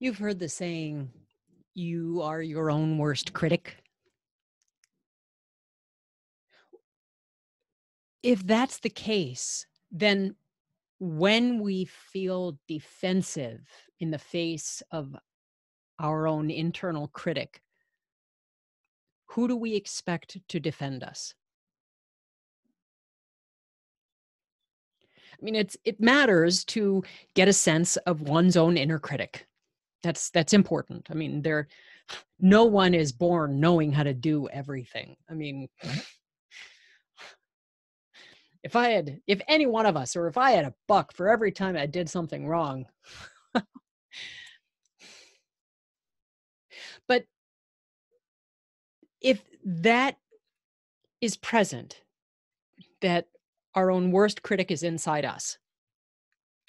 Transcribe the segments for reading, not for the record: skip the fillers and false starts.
You've heard the saying, you are your own worst critic. If that's the case, then when we feel defensive in the face of our own internal critic, who do we expect to defend us? I mean, it matters to get a sense of one's own inner critic. That's important. I mean, no one is born knowing how to do everything. I mean, if any one of us, or if I had a buck for every time I did something wrong, but if that is present, that our own worst critic is inside us,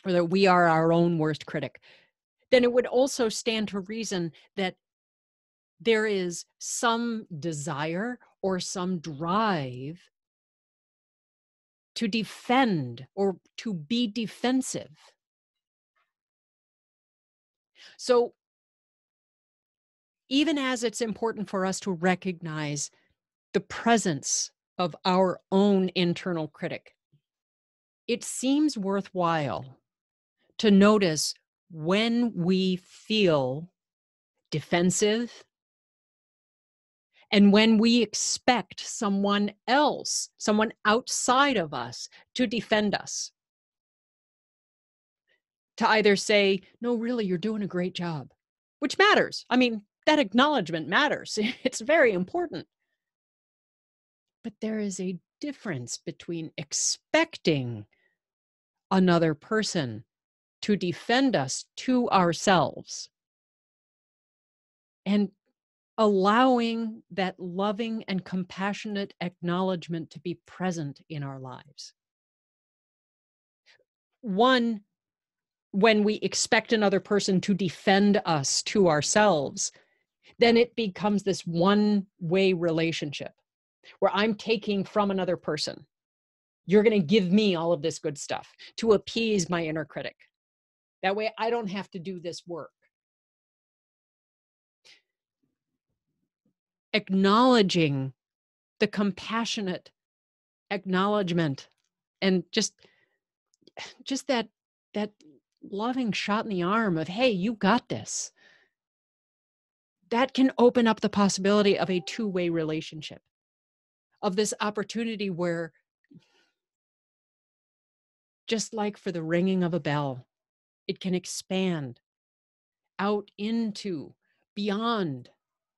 or that we are our own worst critic, then it would also stand to reason that there is some desire or some drive to defend or to be defensive. So even as it's important for us to recognize the presence of our own internal critic, it seems worthwhile to notice when we feel defensive and when we expect someone else, someone outside of us, to defend us. To either say, no, really, you're doing a great job, which matters. I mean, that acknowledgement matters. It's very important. But there is a difference between expecting another person to defend us to ourselves and allowing that loving and compassionate acknowledgement to be present in our lives. One, when we expect another person to defend us to ourselves, then it becomes this one-way relationship where I'm taking from another person. You're going to give me all of this good stuff to appease my inner critic. That way I don't have to do this work. Acknowledging the compassionate acknowledgement and just that loving shot in the arm of, hey, you got this. That can open up the possibility of a two-way relationship, of this opportunity where, just like for the ringing of a bell, it can expand out into beyond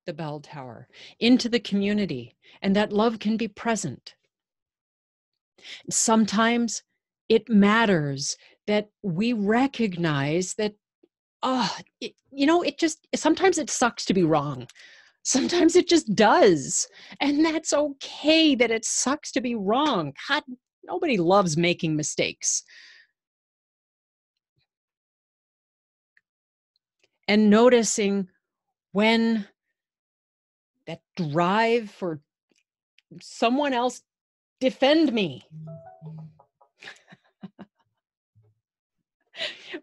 the bell tower, into the community, and that love can be present. Sometimes it matters that we recognize that, sometimes it sucks to be wrong. Sometimes it just does. And that's okay that it sucks to be wrong. God, nobody loves making mistakes. And noticing when that drive for someone else defend me.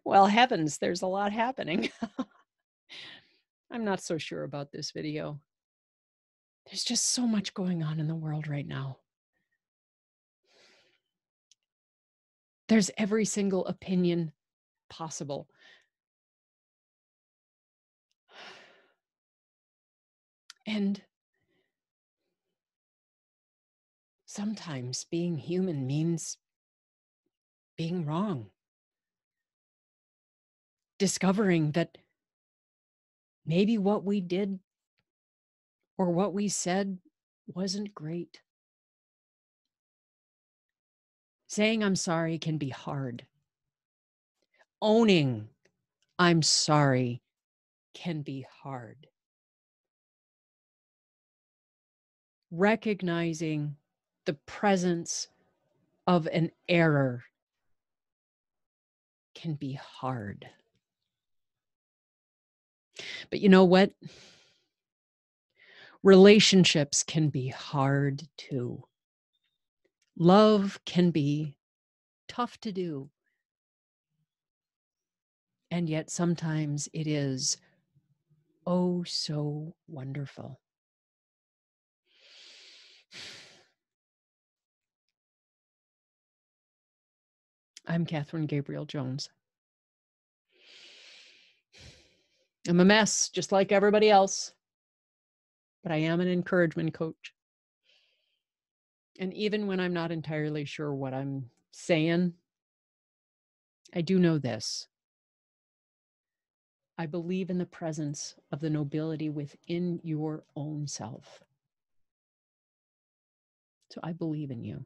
Well, heavens, there's a lot happening. I'm not so sure about this video. There's just so much going on in the world right now. There's every single opinion possible. And sometimes being human means being wrong. Discovering that maybe what we did or what we said wasn't great. Saying I'm sorry can be hard. Owning I'm sorry can be hard. Recognizing the presence of an error can be hard. But you know what? Relationships can be hard too. Love can be tough to do. And yet sometimes it is oh so wonderful. I'm Catherine Gabriel-Jones. I'm a mess, just like everybody else, but I am an encouragement coach. And even when I'm not entirely sure what I'm saying, I do know this. I believe in the presence of the nobility within your own self. So I believe in you.